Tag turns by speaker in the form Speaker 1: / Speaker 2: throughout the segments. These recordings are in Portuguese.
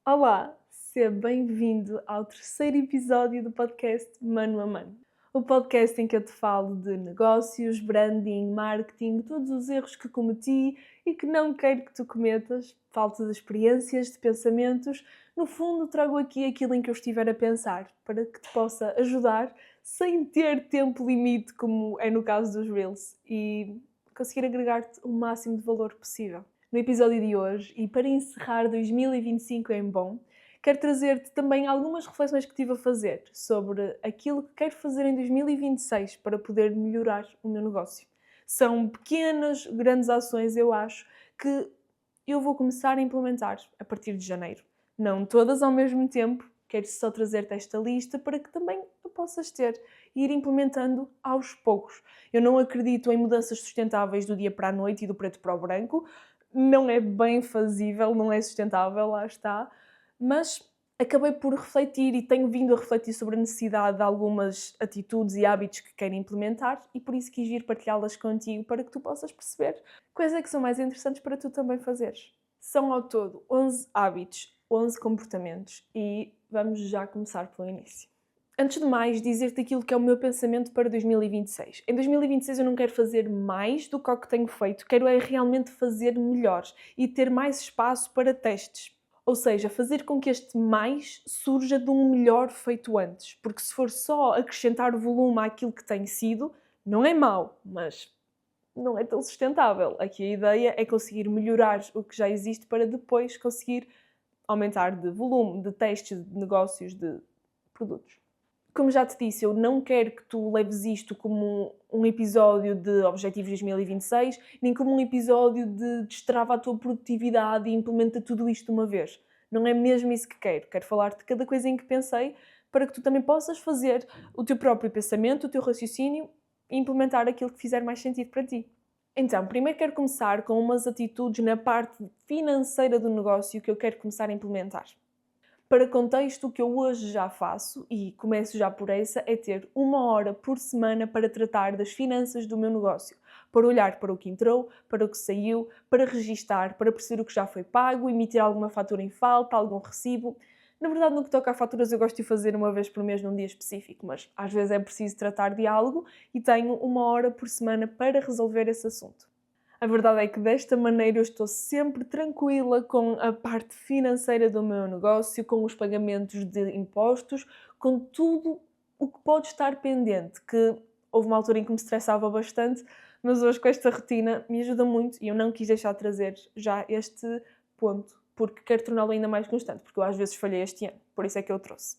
Speaker 1: Olá, seja bem-vindo ao terceiro episódio do podcast Mano a Mano. O podcast em que eu te falo de negócios, branding, marketing, todos os erros que cometi e que não quero que tu cometas, falta de experiências, de pensamentos. No fundo, trago aqui aquilo em que eu estiver a pensar, para que te possa ajudar sem ter tempo limite, como é no caso dos Reels, e conseguir agregar-te o máximo de valor possível. No episódio de hoje, e para encerrar 2025 em bom, quero trazer-te também algumas reflexões que estive a fazer sobre aquilo que quero fazer em 2026 para poder melhorar o meu negócio. São pequenas, grandes ações, eu acho, que eu vou começar a implementar a partir de janeiro. Não todas ao mesmo tempo, quero só trazer-te esta lista para que também a possas ter e ir implementando aos poucos. Eu não acredito em mudanças sustentáveis do dia para a noite e do preto para o branco, não é bem fazível, não é sustentável, lá está, mas acabei por refletir e tenho vindo a refletir sobre a necessidade de algumas atitudes e hábitos que quero implementar e por isso quis vir partilhá-las contigo para que tu possas perceber quais é que são mais interessantes para tu também fazeres. São ao todo 11 hábitos, 11 comportamentos e vamos já começar pelo início. Antes de mais, dizer-te aquilo que é o meu pensamento para 2026. Em 2026 eu não quero fazer mais do que o que tenho feito, quero é realmente fazer melhor e ter mais espaço para testes. Ou seja, fazer com que este mais surja de um melhor feito antes. Porque se for só acrescentar volume àquilo que tem sido, não é mau, mas não é tão sustentável. Aqui a ideia é conseguir melhorar o que já existe para depois conseguir aumentar de volume, de testes, de negócios, de produtos. Como já te disse, eu não quero que tu leves isto como um episódio de Objetivos 2026, nem como um episódio de destrava a tua produtividade e implementa tudo isto de uma vez. Não é mesmo isso que quero. Quero falar-te de cada coisa em que pensei para que tu também possas fazer o teu próprio pensamento, o teu raciocínio e implementar aquilo que fizer mais sentido para ti. Então, primeiro quero começar com umas atitudes na parte financeira do negócio que eu quero começar a implementar. Para contexto, o que eu hoje já faço, e começo já por essa, é ter 1 hora por semana para tratar das finanças do meu negócio. Para olhar para o que entrou, para o que saiu, para registar, para perceber o que já foi pago, emitir alguma fatura em falta, algum recibo. Na verdade, no que toca a faturas, eu gosto de fazer uma vez por mês num dia específico, mas às vezes é preciso tratar de algo e tenho 1 hora por semana para resolver esse assunto. A verdade é que desta maneira eu estou sempre tranquila com a parte financeira do meu negócio, com os pagamentos de impostos, com tudo o que pode estar pendente, que houve uma altura em que me estressava bastante, mas hoje com esta rotina me ajuda muito e eu não quis deixar de trazer já este ponto, porque quero torná-lo ainda mais constante, porque eu às vezes falhei este ano, por isso é que eu trouxe.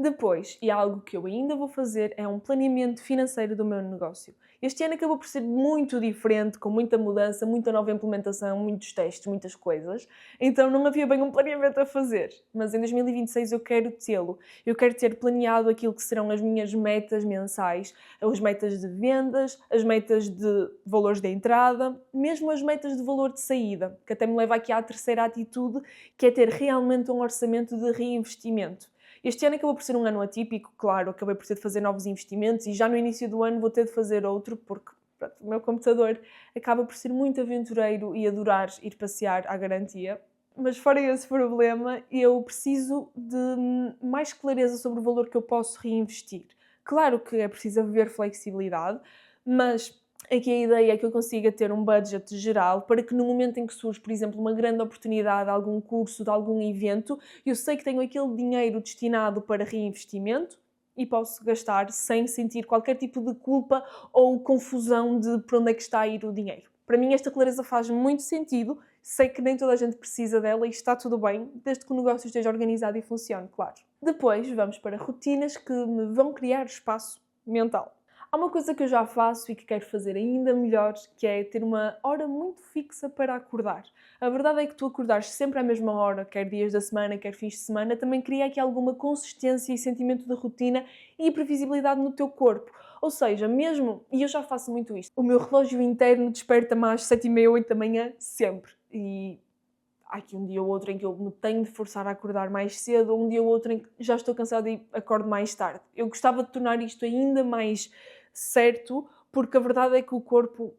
Speaker 1: Depois, e algo que eu ainda vou fazer, é um planeamento financeiro do meu negócio. Este ano acabou por ser muito diferente, com muita mudança, muita nova implementação, muitos testes, muitas coisas. Então não havia bem um planeamento a fazer. Mas em 2026 eu quero tê-lo. Eu quero ter planeado aquilo que serão as minhas metas mensais, as metas de vendas, as metas de valores de entrada, mesmo as metas de valor de saída, que até me leva aqui à terceira atitude, que é ter realmente um orçamento de reinvestimento. Este ano acabou por ser um ano atípico, claro, acabei por ter de fazer novos investimentos e já no início do ano vou ter de fazer outro, porque pronto, o meu computador acaba por ser muito aventureiro e adorar ir passear à garantia. Mas fora esse problema, eu preciso de mais clareza sobre o valor que eu posso reinvestir. Claro que é preciso haver flexibilidade, mas aqui a ideia é que eu consiga ter um budget geral para que no momento em que surge, por exemplo, uma grande oportunidade de algum curso, de algum evento, eu sei que tenho aquele dinheiro destinado para reinvestimento e posso gastar sem sentir qualquer tipo de culpa ou confusão de para onde é que está a ir o dinheiro. Para mim esta clareza faz muito sentido, sei que nem toda a gente precisa dela e está tudo bem, desde que o negócio esteja organizado e funcione, claro. Depois vamos para rotinas que me vão criar espaço mental. Há uma coisa que eu já faço e que quero fazer ainda melhor, que é ter uma hora muito fixa para acordar. A verdade é que tu acordares sempre à mesma hora, quer dias da semana, quer fins de semana, também cria aqui alguma consistência e sentimento de rotina e previsibilidade no teu corpo. Ou seja, mesmo, e eu já faço muito isto, o meu relógio interno desperta-me às 7h30, 8 da manhã, sempre. E há aqui um dia ou outro em que eu me tenho de forçar a acordar mais cedo, ou um dia ou outro em que já estou cansada e acordo mais tarde. Eu gostava de tornar isto ainda mais certo, porque a verdade é que o corpo,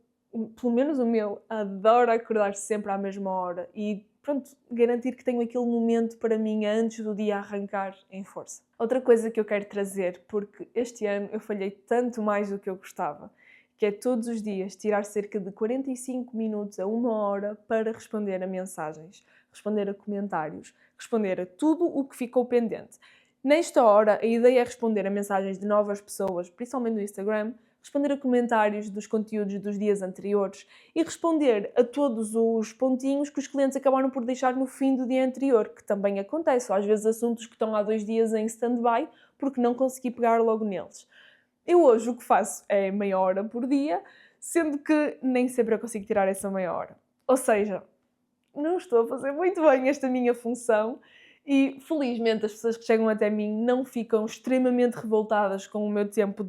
Speaker 1: pelo menos o meu, adora acordar sempre à mesma hora e pronto, garantir que tenho aquele momento para mim antes do dia arrancar em força. Outra coisa que eu quero trazer, porque este ano eu falhei tanto mais do que eu gostava, que é todos os dias tirar cerca de 45 minutos a 1 hora para responder a mensagens, responder a comentários, responder a tudo o que ficou pendente. Nesta hora, a ideia é responder a mensagens de novas pessoas, principalmente no Instagram, responder a comentários dos conteúdos dos dias anteriores e responder a todos os pontinhos que os clientes acabaram por deixar no fim do dia anterior, que também acontece, ou às vezes assuntos que estão há 2 dias em stand-by porque não consegui pegar logo neles. Eu hoje o que faço é meia hora por dia, sendo que nem sempre eu consigo tirar essa meia hora. Ou seja, não estou a fazer muito bem esta minha função e, felizmente, as pessoas que chegam até mim não ficam extremamente revoltadas com o meu tempo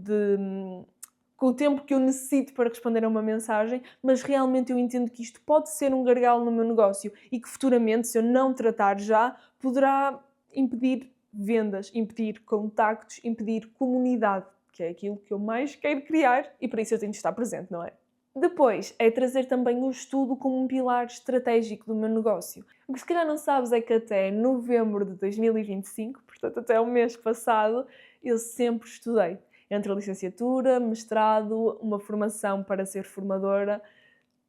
Speaker 1: com o tempo que eu necessito para responder a uma mensagem, mas realmente eu entendo que isto pode ser um gargalo no meu negócio e que futuramente, se eu não tratar já, poderá impedir vendas, impedir contactos, impedir comunidade, que é aquilo que eu mais quero criar e para isso eu tenho de estar presente, não é? Depois, é trazer também o estudo como um pilar estratégico do meu negócio. O que se calhar não sabes é que até novembro de 2025, portanto até o mês passado, eu sempre estudei. Entre a licenciatura, mestrado, uma formação para ser formadora,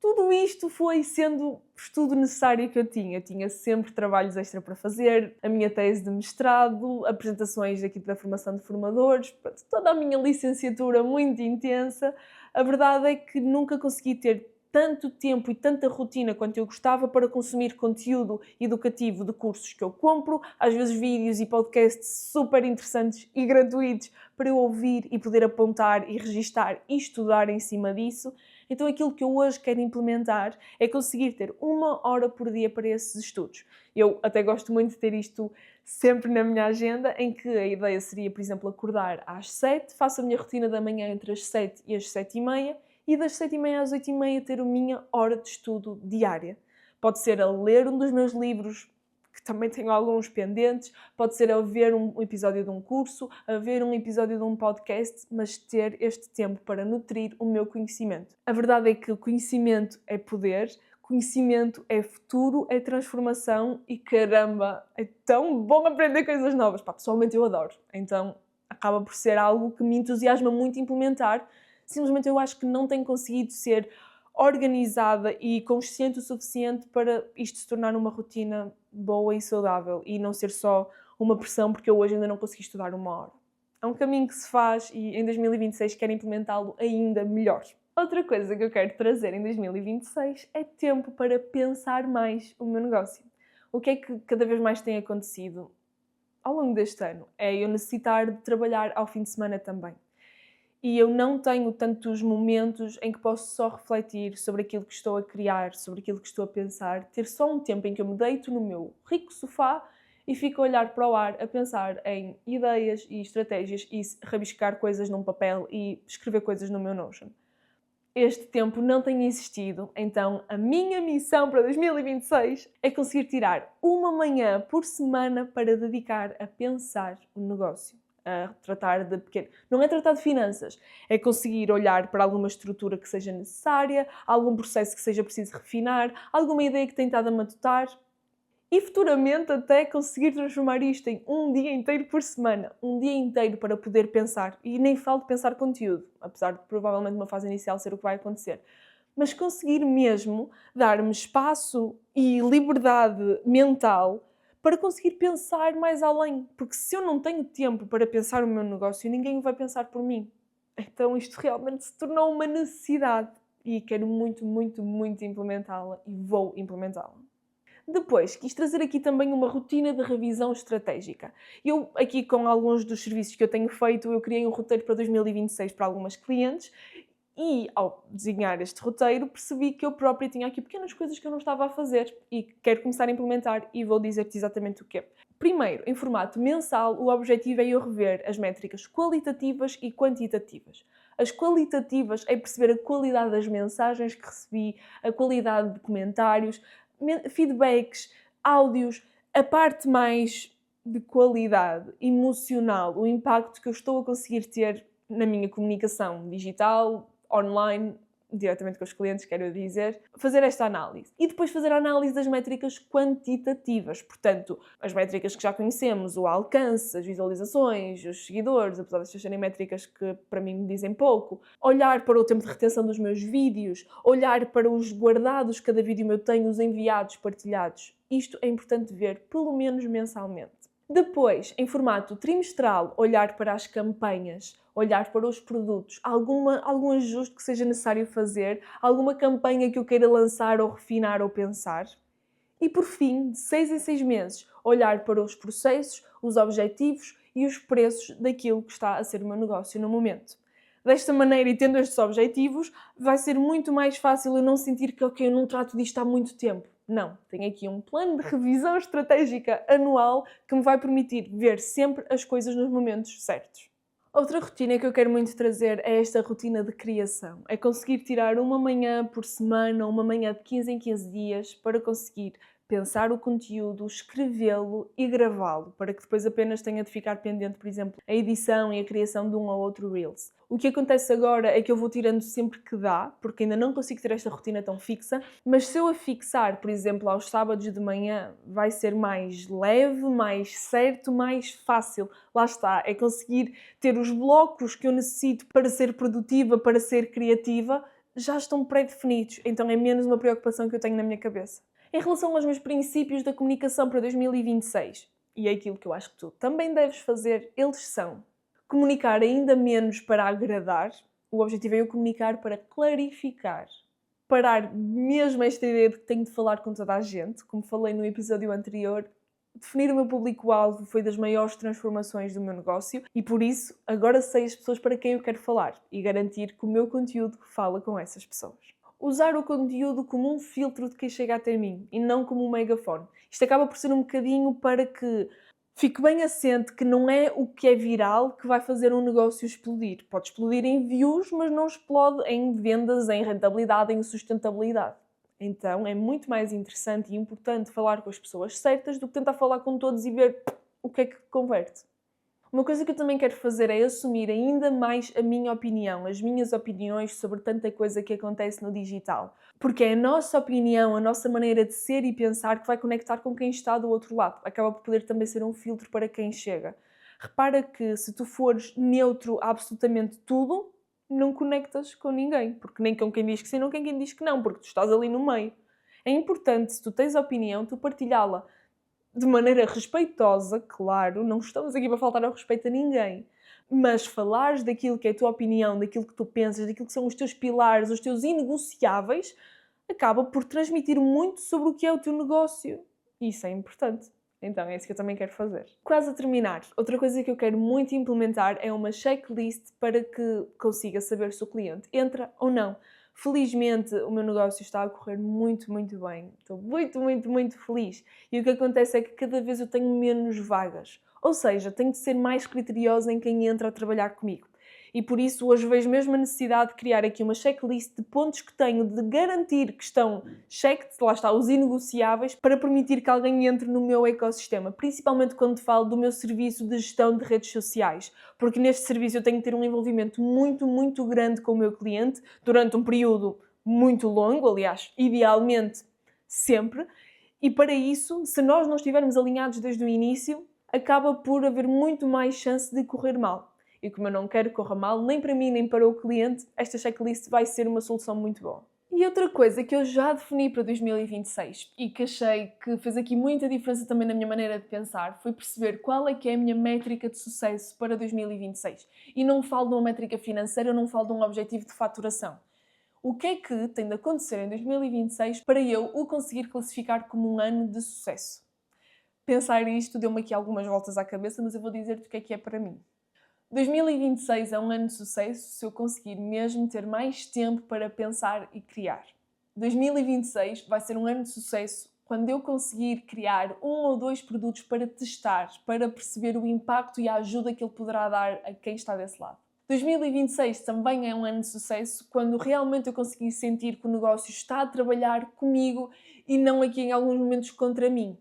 Speaker 1: tudo isto foi sendo estudo necessário que eu tinha. Tinha sempre trabalhos extra para fazer, a minha tese de mestrado, apresentações aqui da formação de formadores, toda a minha licenciatura muito intensa. A verdade é que nunca consegui ter tanto tempo e tanta rotina quanto eu gostava para consumir conteúdo educativo de cursos que eu compro, às vezes vídeos e podcasts super interessantes e gratuitos para eu ouvir e poder apontar e registar e estudar em cima disso. Então aquilo que eu hoje quero implementar é conseguir ter 1 hora por dia para esses estudos. Eu até gosto muito de ter isto sempre na minha agenda, em que a ideia seria, por exemplo, acordar às 7, faço a minha rotina da manhã entre as 7 e as 7h30 e das 7h30 às 8h30 ter a minha hora de estudo diária. Pode ser a ler um dos meus livros, que também tenho alguns pendentes, pode ser a ver um episódio de um curso, a ver um episódio de um podcast, mas ter este tempo para nutrir o meu conhecimento. A verdade é que o conhecimento é poder, conhecimento é futuro, é transformação e caramba, é tão bom aprender coisas novas. Pessoalmente eu adoro, então acaba por ser algo que me entusiasma muito implementar. Simplesmente eu acho que não tenho conseguido ser organizada e consciente o suficiente para isto se tornar uma rotina boa e saudável e não ser só uma pressão porque eu hoje ainda não consegui estudar 1 hora. É um caminho que se faz e em 2026 quero implementá-lo ainda melhor. Outra coisa que eu quero trazer em 2026 é tempo para pensar mais o meu negócio. O que é que cada vez mais tem acontecido ao longo deste ano? É eu necessitar de trabalhar ao fim de semana também. E eu não tenho tantos momentos em que posso só refletir sobre aquilo que estou a criar, sobre aquilo que estou a pensar, ter só um tempo em que eu me deito no meu rico sofá e fico a olhar para o ar, a pensar em ideias e estratégias e rabiscar coisas num papel e escrever coisas no meu Notion. Este tempo não tem existido, então a minha missão para 2026 é conseguir tirar 1 manhã por semana para dedicar a pensar o negócio. A tratar de pequeno. Não é tratar de finanças, é conseguir olhar para alguma estrutura que seja necessária, algum processo que seja preciso refinar, alguma ideia que tenha estado a matutar e futuramente até conseguir transformar isto em um dia inteiro por semana, um dia inteiro para poder pensar, e nem falo de pensar conteúdo, apesar de provavelmente numa fase inicial ser o que vai acontecer, mas conseguir mesmo dar-me espaço e liberdade mental para conseguir pensar mais além. Porque se eu não tenho tempo para pensar o meu negócio, ninguém o vai pensar por mim. Então isto realmente se tornou uma necessidade e quero muito, muito, muito implementá-la e vou implementá-la. Depois, quis trazer aqui também uma rotina de revisão estratégica. Eu, aqui com alguns dos serviços que eu tenho feito, eu criei um roteiro para 2026 para algumas clientes e, ao desenhar este roteiro, percebi que eu própria tinha aqui pequenas coisas que eu não estava a fazer e quero começar a implementar e vou dizer-te exatamente o quê. Primeiro, em formato mensal, o objetivo é eu rever as métricas qualitativas e quantitativas. As qualitativas é perceber a qualidade das mensagens que recebi, a qualidade de comentários, feedbacks, áudios, a parte mais de qualidade emocional, o impacto que eu estou a conseguir ter na minha comunicação digital, online, diretamente com os clientes, quero dizer, fazer esta análise. E depois fazer a análise das métricas quantitativas, portanto, as métricas que já conhecemos, o alcance, as visualizações, os seguidores, apesar de estas serem métricas que para mim me dizem pouco, olhar para o tempo de retenção dos meus vídeos, olhar para os guardados que cada vídeo meu tem, os enviados, partilhados. Isto é importante ver pelo menos mensalmente. Depois, em formato trimestral, olhar para as campanhas, olhar para os produtos, algum ajuste que seja necessário fazer, alguma campanha que eu queira lançar ou refinar ou pensar. E por fim, de 6 em 6 meses, olhar para os processos, os objetivos e os preços daquilo que está a ser o meu negócio no momento. Desta maneira, e tendo estes objetivos, vai ser muito mais fácil eu não sentir que, ok, eu não trato disto há muito tempo. Não, tenho aqui um plano de revisão estratégica anual que me vai permitir ver sempre as coisas nos momentos certos. Outra rotina que eu quero muito trazer é esta rotina de criação. É conseguir tirar uma manhã por semana, uma manhã de 15 em 15 dias para conseguir pensar o conteúdo, escrevê-lo e gravá-lo, para que depois apenas tenha de ficar pendente, por exemplo, a edição e a criação de um ou outro Reels. O que acontece agora é que eu vou tirando sempre que dá, porque ainda não consigo ter esta rotina tão fixa, mas se eu a fixar, por exemplo, aos sábados de manhã, vai ser mais leve, mais certo, mais fácil. Lá está, é conseguir ter os blocos que eu necessito para ser produtiva, para ser criativa, já estão pré-definidos, então é menos uma preocupação que eu tenho na minha cabeça. Em relação aos meus princípios da comunicação para 2026, e é aquilo que eu acho que tu também deves fazer, eles são: comunicar ainda menos para agradar, o objetivo é eu comunicar para clarificar. Parar mesmo esta ideia de que tenho de falar com toda a gente, como falei no episódio anterior. Definir o meu público-alvo foi das maiores transformações do meu negócio e, por isso, agora sei as pessoas para quem eu quero falar e garantir que o meu conteúdo fala com essas pessoas. Usar o conteúdo como um filtro de quem chega até mim e não como um megafone. Isto acaba por ser um bocadinho para que fique bem assente que não é o que é viral que vai fazer um negócio explodir. Pode explodir em views, mas não explode em vendas, em rentabilidade, em sustentabilidade. Então é muito mais interessante e importante falar com as pessoas certas do que tentar falar com todos e ver o que é que converte. Uma coisa que eu também quero fazer é assumir ainda mais a minha opinião, as minhas opiniões sobre tanta coisa que acontece no digital. Porque é a nossa opinião, a nossa maneira de ser e pensar que vai conectar com quem está do outro lado. Acaba por poder também ser um filtro para quem chega. Repara que se tu fores neutro a absolutamente tudo, não conectas com ninguém. Porque nem com quem diz que sim, nem com quem diz que não, porque tu estás ali no meio. É importante, se tu tens opinião, tu partilhá-la de maneira respeitosa, claro, não estamos aqui para faltar ao respeito a ninguém, mas falares daquilo que é a tua opinião, daquilo que tu pensas, daquilo que são os teus pilares, os teus inegociáveis, acaba por transmitir muito sobre o que é o teu negócio. E isso é importante. Então é isso que eu também quero fazer. Quase a terminar, outra coisa que eu quero muito implementar é uma checklist para que consiga saber se o cliente entra ou não. Felizmente, o meu negócio está a correr muito, muito bem. Estou muito, muito, muito feliz. E o que acontece é que cada vez eu tenho menos vagas. Ou seja, tenho de ser mais criteriosa em quem entra a trabalhar comigo. E por isso hoje vejo mesmo a necessidade de criar aqui uma checklist de pontos que tenho de garantir que estão checked, lá está, os inegociáveis, para permitir que alguém entre no meu ecossistema. Principalmente quando falo do meu serviço de gestão de redes sociais. Porque neste serviço eu tenho que ter um envolvimento muito, muito grande com o meu cliente durante um período muito longo, aliás, idealmente sempre. E para isso, se nós não estivermos alinhados desde o início, acaba por haver muito mais chance de correr mal. E como eu não quero que corra mal, nem para mim nem para o cliente, esta checklist vai ser uma solução muito boa. E outra coisa que eu já defini para 2026 e que achei que fez aqui muita diferença também na minha maneira de pensar foi perceber qual é que é a minha métrica de sucesso para 2026. E não falo de uma métrica financeira, eu não falo de um objetivo de faturação. O que é que tem de acontecer em 2026 para eu o conseguir classificar como um ano de sucesso? Pensar isto deu-me aqui algumas voltas à cabeça, mas eu vou dizer-te o que é para mim. 2026 é um ano de sucesso se eu conseguir mesmo ter mais tempo para pensar e criar. 2026 vai ser um ano de sucesso quando eu conseguir criar 1 ou 2 produtos para testar, para perceber o impacto e a ajuda que ele poderá dar a quem está desse lado. 2026 também é um ano de sucesso quando realmente eu conseguir sentir que o negócio está a trabalhar comigo e não aqui em alguns momentos contra mim.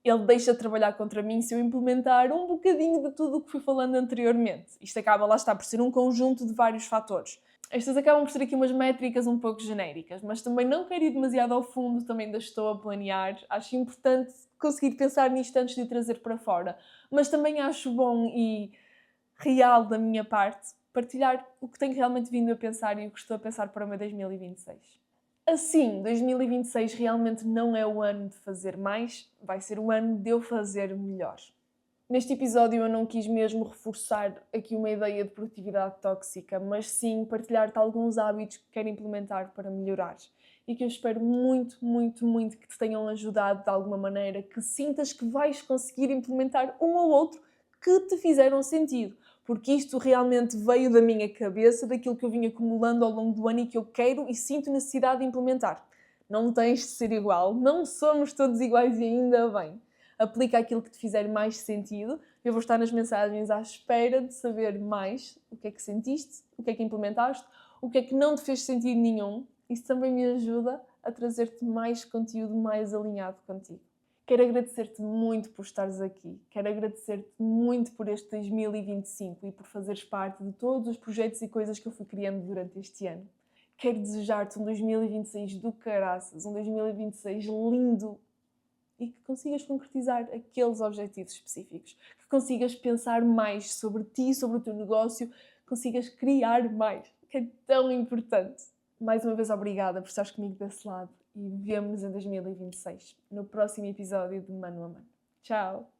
Speaker 1: Ele deixa de trabalhar contra mim se eu implementar um bocadinho de tudo o que fui falando anteriormente. Isto acaba, lá está, por ser um conjunto de vários fatores. Estas acabam por ser aqui umas métricas um pouco genéricas, mas também não quero ir demasiado ao fundo, também ainda estou a planear. Acho importante conseguir pensar nisto antes de o trazer para fora. Mas também acho bom e real da minha parte partilhar o que tenho realmente vindo a pensar e o que estou a pensar para o meu 2026. Assim, 2026 realmente não é o ano de fazer mais, vai ser o ano de eu fazer melhor. Neste episódio eu não quis mesmo reforçar aqui uma ideia de produtividade tóxica, mas sim partilhar-te alguns hábitos que quero implementar para melhorar e que eu espero muito, muito, muito que te tenham ajudado de alguma maneira, que sintas que vais conseguir implementar um ou outro que te fizeram sentido, porque isto realmente veio da minha cabeça, daquilo que eu vim acumulando ao longo do ano e que eu quero e sinto necessidade de implementar. Não tens de ser igual, não somos todos iguais e ainda bem. Aplica aquilo que te fizer mais sentido. Eu vou estar nas mensagens à espera de saber mais o que é que sentiste, o que é que implementaste, o que é que não te fez sentido nenhum. Isso também me ajuda a trazer-te mais conteúdo mais alinhado contigo. Quero agradecer-te muito por estares aqui. Quero agradecer-te muito por este 2025 e por fazeres parte de todos os projetos e coisas que eu fui criando durante este ano. Quero desejar-te um 2026 do caraças, um 2026 lindo, e que consigas concretizar aqueles objetivos específicos, que consigas pensar mais sobre ti, sobre o teu negócio, consigas criar mais, que é tão importante. Mais uma vez, obrigada por estares comigo desse lado e vemo-nos em 2026, no próximo episódio de Mano a Mano. Tchau!